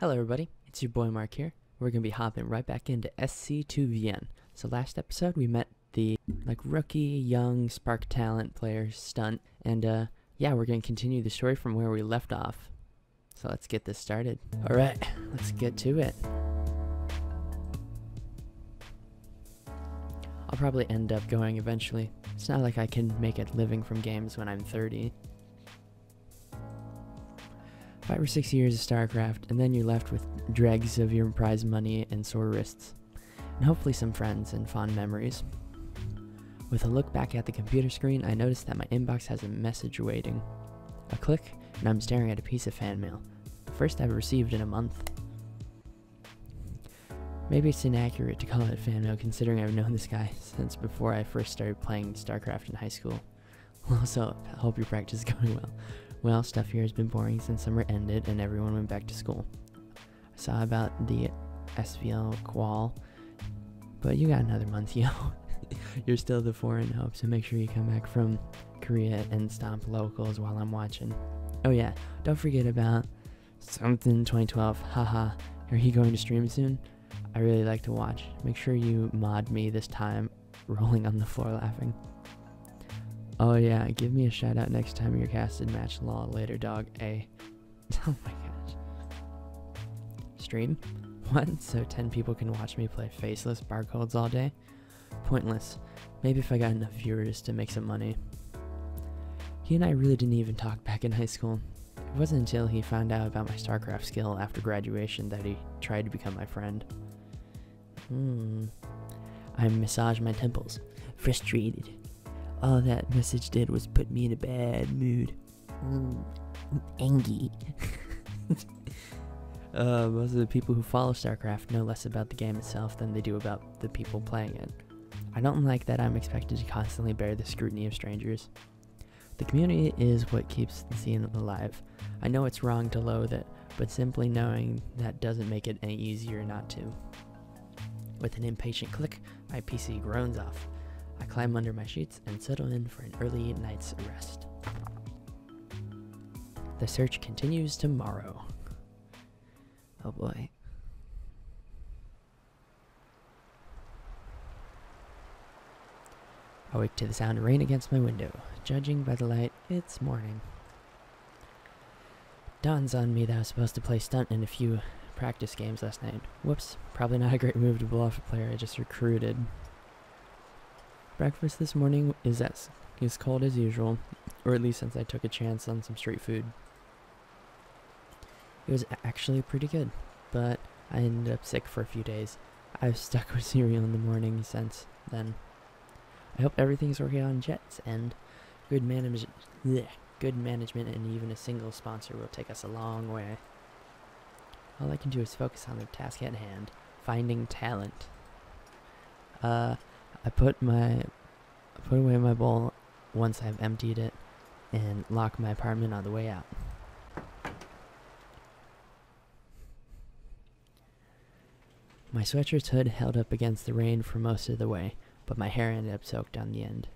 Hello everybody, it's your boy Mark here. We're going to be hopping right back into SC2VN. So last episode we met the rookie, young, spark talent player Stunt. And yeah, we're going to continue the story from where we left off. So let's get this started. Alright, let's get to it. I'll probably end up going eventually. It's not like I can make a living from games when I'm 30. 5 or 6 years of Starcraft, and then you're left with dregs of your prize money and sore wrists, and hopefully some friends and fond memories. With a look back at the computer screen, I noticed that my inbox has a message waiting. A click, and I'm staring at a piece of fan mail, the first I've received in a month. Maybe it's inaccurate to call it fan mail considering I've known this guy since before I first started playing Starcraft in high school. Also, hope your practice is going well. Well, stuff here has been boring since summer ended and everyone went back to school. I saw about the SVL qual, but you got another month, yo. You're still the foreign hope, so make sure you come back from Korea and stomp locals while I'm watching. Oh yeah, don't forget about something 2012, haha. Are you going to stream soon? I really like to watch. Make sure you mod me this time, rolling on the floor laughing. Oh yeah, give me a shout out next time you're casted match law later, dog. A. Oh my gosh. Stream? What? So 10 people can watch me play faceless barcodes all day? Pointless. Maybe if I got enough viewers to make some money. He and I really didn't even talk back in high school. It wasn't until he found out about my Starcraft skill after graduation that he tried to become my friend. I massaged my temples. Frustrated. All that message did was put me in a bad mood. Angry. Most of the people who follow Starcraft know less about the game itself than they do about the people playing it. I don't like that I'm expected to constantly bear the scrutiny of strangers. The community is what keeps the scene alive. I know it's wrong to loathe it, but simply knowing that doesn't make it any easier not to. With an impatient click, my PC groans off. I climb under my sheets and settle in for an early night's rest. The search continues tomorrow. Oh boy. I wake to the sound of rain against my window. Judging by the light, it's morning. Dawns on me that I was supposed to play Stunt in a few practice games last night. Whoops, probably not a great move to blow off a player I just recruited. Breakfast this morning is as cold as usual, or at least since I took a chance on some street food. It was actually pretty good, but I ended up sick for a few days. I've stuck with cereal in the morning since then. I hope everything's working on Jet's end. Good management and even a single sponsor will take us a long way. All I can do is focus on the task at hand, finding talent. I put away my bowl once I've emptied it and lock my apartment on the way out. My sweatshirt's hood held up against the rain for most of the way, but my hair ended up soaked on the end.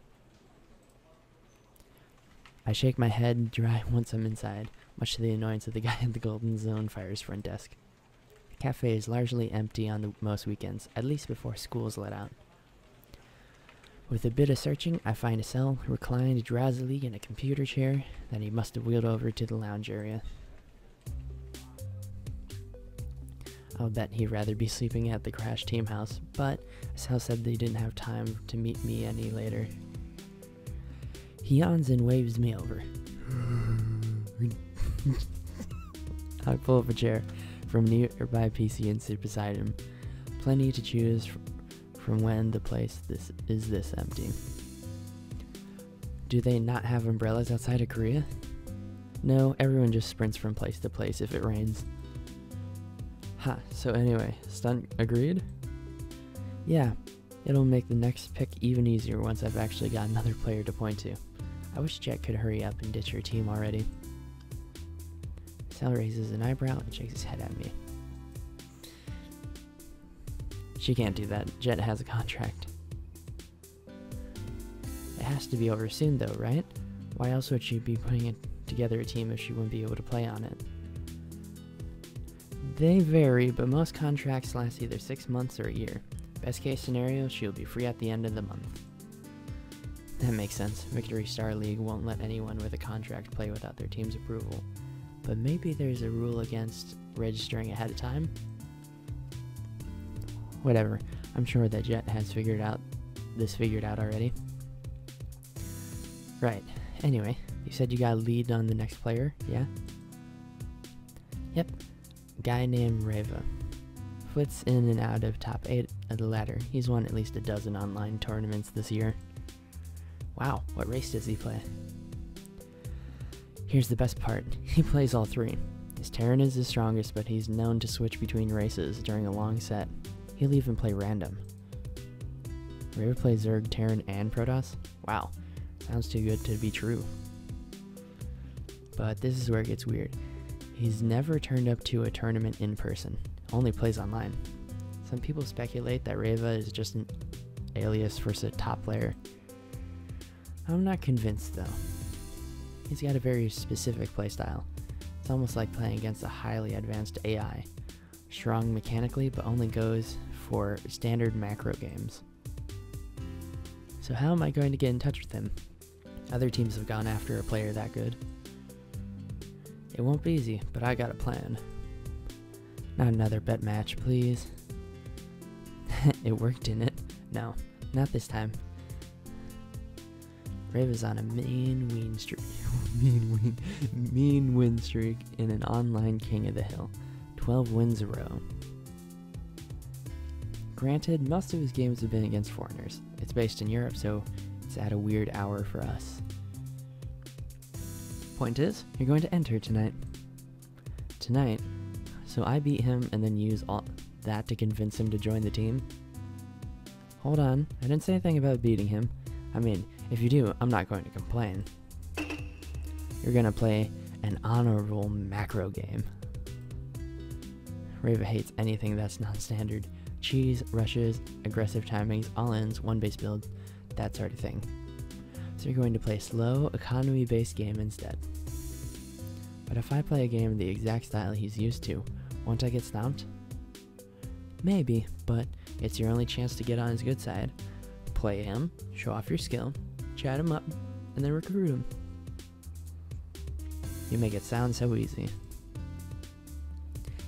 I shake my head dry once I'm inside, much to the annoyance of the guy at the Golden Zone Fire's front desk. The cafe is largely empty on most weekends, at least before school's let out. With a bit of searching, I find a cell reclined drowsily in a computer chair that he must have wheeled over to the lounge area. I'll bet he'd rather be sleeping at the Crash Team house, but Sal said they didn't have time to meet me any later. He yawns and waves me over. I pull up a chair from a nearby PC and sit beside him. Plenty to choose from when the place is this empty. Do they not have umbrellas outside of Korea? No, everyone just sprints from place to place if it rains. Ha, so anyway, Stunt agreed? Yeah, it'll make the next pick even easier once I've actually got another player to point to. I wish Jet could hurry up and ditch her team already. Sal raises an eyebrow and shakes his head at me. She can't do that. Jet has a contract. It has to be over soon though, right? Why else would she be putting together a team if she wouldn't be able to play on it? They vary, but most contracts last either 6 months or a year. Best case scenario, she'll be free at the end of the month. That makes sense. Victory Star League won't let anyone with a contract play without their team's approval. But maybe there's a rule against registering ahead of time? Whatever. I'm sure that Jet has figured out already. Right. Anyway, you said you got a lead on the next player, yeah? Yep. Guy named Reva. Flits in and out of top 8 of the ladder. He's won at least a dozen online tournaments this year. Wow, what race does he play? Here's the best part. He plays all 3. His Terran is his strongest, but he's known to switch between races during a long set. He'll even play random. Reva plays Zerg, Terran, and Protoss? Wow, sounds too good to be true. But this is where it gets weird. He's never turned up to a tournament in person, only plays online. Some people speculate that Reva is just an alias for a top player. I'm not convinced though. He's got a very specific playstyle. It's almost like playing against a highly advanced AI. Strong mechanically, but only goes for standard macro games. So how am I going to get in touch with him? Other teams have gone after a player that good. It won't be easy, but I got a plan. Not another bet match, please. It worked, didn't it? No, not this time. Reva's on a mean win streak. mean win streak in an online King of the Hill. 12 wins a row. Granted, most of his games have been against foreigners. It's based in Europe, so it's at a weird hour for us. Point is, you're going to enter tonight. Tonight? So I beat him and then use all that to convince him to join the team? Hold on, I didn't say anything about beating him. I mean, if you do, I'm not going to complain. You're gonna play an honorable macro game. Reva hates anything that's non-standard. Cheese, rushes, aggressive timings, all-ins, one-base build, that sort of thing. So you're going to play a slow, economy-based game instead. But if I play a game the exact style he's used to, won't I get stomped? Maybe, but it's your only chance to get on his good side. Play him, show off your skill, chat him up, and then recruit him. You make it sound so easy.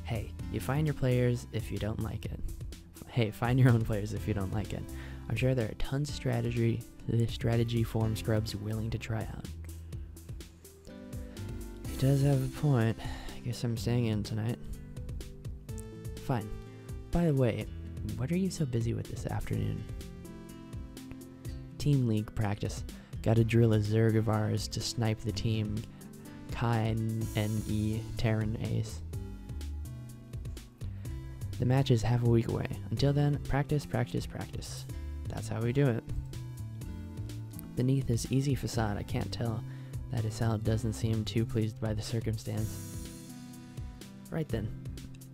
Hey, you find your players if you don't like it. Hey, find your own players if you don't like it. I'm sure there are tons of strategy form scrubs willing to try out. He does have a point. I guess I'm staying in tonight. Fine. By the way, what are you so busy with this afternoon? Team League practice. Gotta drill a Zerg of ours to snipe the team Kai NE Terran Ace. The match is half a week away. Until then, practice, practice, practice. That's how we do it. Beneath his easy facade, I can't tell that Isal doesn't seem too pleased by the circumstance. Right then.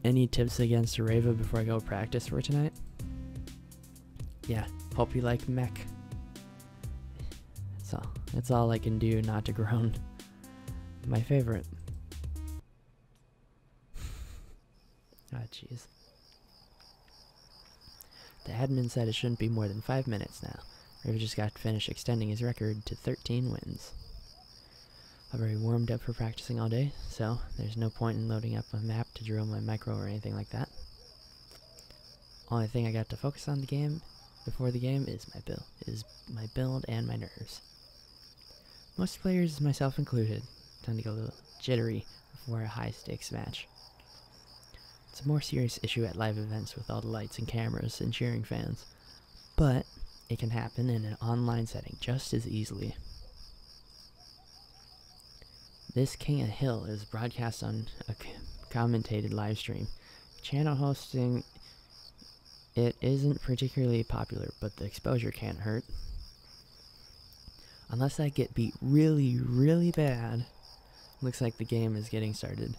Any tips against Reva before I go practice for tonight? Yeah, hope you like mech. It's all I can do not to groan. My favorite. Ah, jeez. The admin said it shouldn't be more than 5 minutes now. Reva just got finished extending his record to 13 wins. I've already warmed up for practicing all day, so there's no point in loading up a map to drill my micro or anything like that. Only thing I got to focus on before the game is my build and my nerves. Most players, myself included, tend to get a little jittery before a high stakes match. It's a more serious issue at live events with all the lights and cameras and cheering fans, but it can happen in an online setting just as easily. This King of Hill is broadcast on a commentated live stream. Channel hosting it isn't particularly popular, but the exposure can't hurt. Unless I get beat really, really bad. Looks like the game is getting started.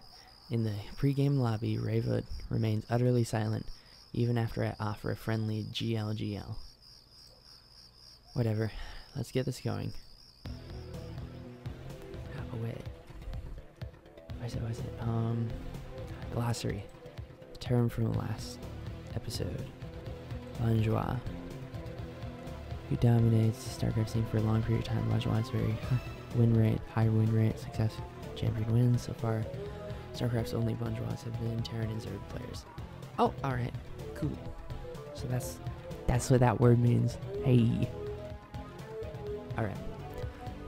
In the pre-game lobby, Reva remains utterly silent, even after I offer a friendly GLGL. Whatever, let's get this going. Oh wait. Where's it? Glossary. term from the last episode. Bonjour. Who dominates the Starcraft scene for a long period of time. Bonjour's very high win rate, success, champion wins. So far, Starcraft's only Bonjours have been Terran and Zerg players. Oh, alright. Cool. So that's what that word means. Hey. Alright.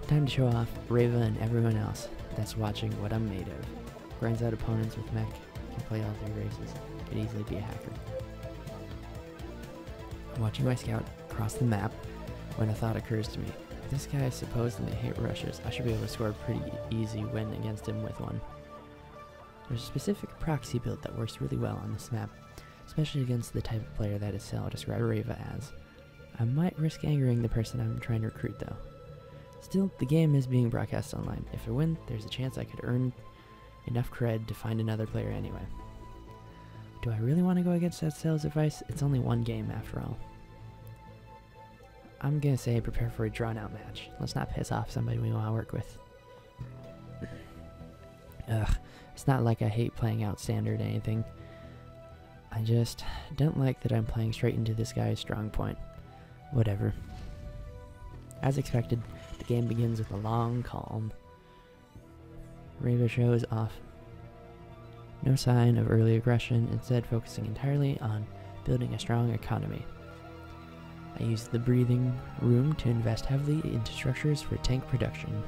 Time to show off Reva and everyone else that's watching what I'm made of. Grinds out opponents with mech, can play all 3 races, could easily be a hacker. I'm watching my scout across the map when a thought occurs to me. If this guy supposedly hate rushes, I should be able to score a pretty easy win against him with one. There's a specific proxy build that works really well on this map, especially against the type of player that Estelle described Reva as. I might risk angering the person I'm trying to recruit though. Still, the game is being broadcast online. If I win, there's a chance I could earn enough cred to find another player anyway. Do I really want to go against Estelle's advice? It's only one game after all. I'm gonna say prepare for a drawn-out match. Let's not piss off somebody we want to work with. Ugh, it's not like I hate playing out standard or anything. I just don't like that I'm playing straight into this guy's strong point. Whatever. As expected, the game begins with a long calm. Reva shows off. No sign of early aggression, instead focusing entirely on building a strong economy. I used the breathing room to invest heavily into structures for tank production.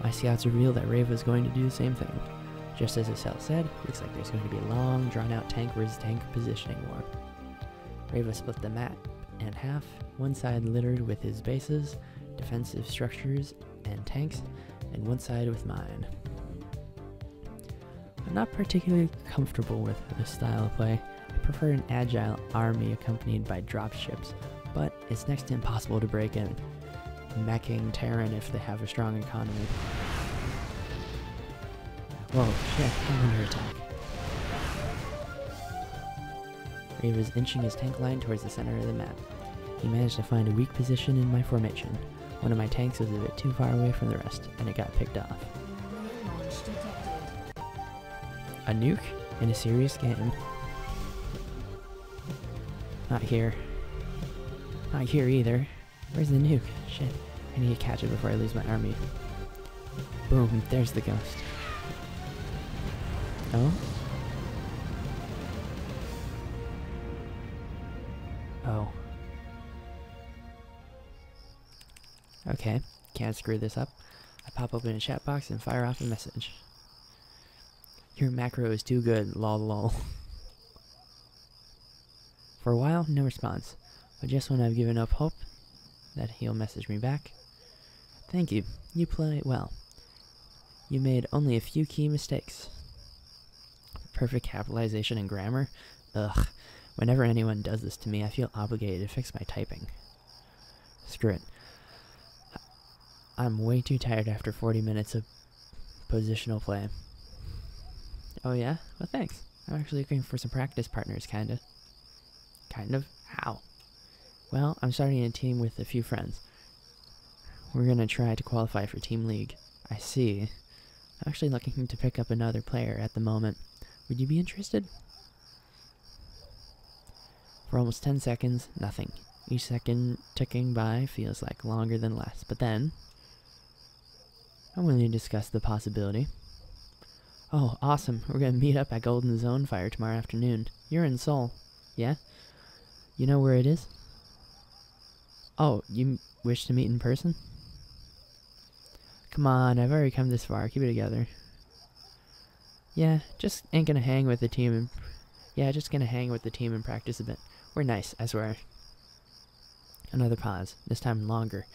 My scouts reveal that Reva is going to do the same thing. Just as Estelle said, looks like there's going to be a long, drawn-out tank versus tank positioning war. Reva split the map in half, one side littered with his bases, defensive structures, and tanks, and one side with mine. I'm not particularly comfortable with this style of play. I prefer an agile army accompanied by dropships, but it's next to impossible to break in, meching Terran if they have a strong economy. Whoa, shit, I'm under attack. Reva's inching his tank line towards the center of the map. He managed to find a weak position in my formation. One of my tanks was a bit too far away from the rest, and it got picked off. A nuke? In a serious game? Not here. Not here either. Where's the nuke? Shit, I need to catch it before I lose my army. Boom, there's the ghost. Oh? Oh. Okay, can't screw this up. I pop open a chat box and fire off a message. Your macro is too good, lol lol. For a while, no response. But just when I've given up hope that he'll message me back. Thank you, you play well. You made only a few key mistakes. Perfect capitalization and grammar? Ugh. Whenever anyone does this to me, I feel obligated to fix my typing. Screw it. I'm way too tired after 40 minutes of positional play. Oh yeah? Well thanks. I'm actually looking for some practice partners, kinda. Kind of? How? Well, I'm starting a team with a few friends. We're gonna try to qualify for Team League. I see. I'm actually looking to pick up another player at the moment. Would you be interested? For almost 10 seconds, nothing. Each second ticking by feels like longer than less, but then I'm willing to discuss the possibility. Oh, awesome. We're gonna meet up at Golden Zone Fire tomorrow afternoon. You're in Seoul. Yeah? You know where it is? Oh, you wish to meet in person? Come on, I've already come this far. Keep it together. Yeah, just ain't gonna hang with the team and just gonna hang with the team and practice a bit. We're nice, I swear. Another pause, this time longer.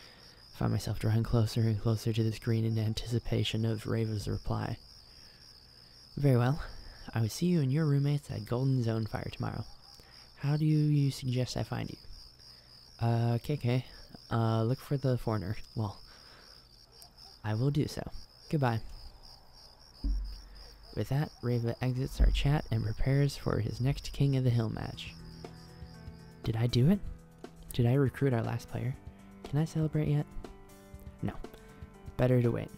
I find myself drawing closer and closer to the screen in anticipation of Reva's reply. Very well. I will see you and your roommates at Golden Zone Fire tomorrow. How do you suggest I find you? KK. Look for the foreigner. Well, I will do so. Goodbye. With that, Reva exits our chat and prepares for his next King of the Hill match. Did I do it? Did I recruit our last player? Can I celebrate yet? No. Better to wait.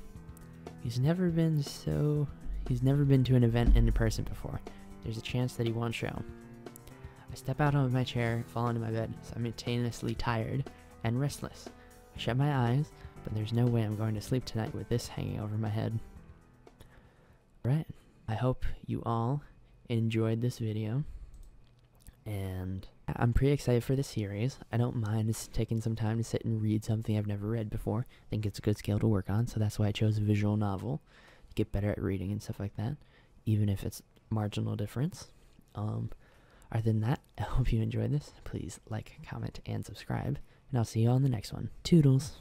He's never been to an event in person before. there's a chance that he won't show. I step out of my chair, fall into my bed, simultaneously tired and restless. I shut my eyes, but there's no way I'm going to sleep tonight with this hanging over my head. Alright, I hope you all enjoyed this video, and I'm pretty excited for the series. I don't mind taking some time to sit and read something I've never read before. I think it's a good skill to work on, so that's why I chose a visual novel, to get better at reading and stuff like that, even if it's marginal difference. Other than that, I hope you enjoyed this. Please like, comment, and subscribe, and I'll see you on the next one. Toodles!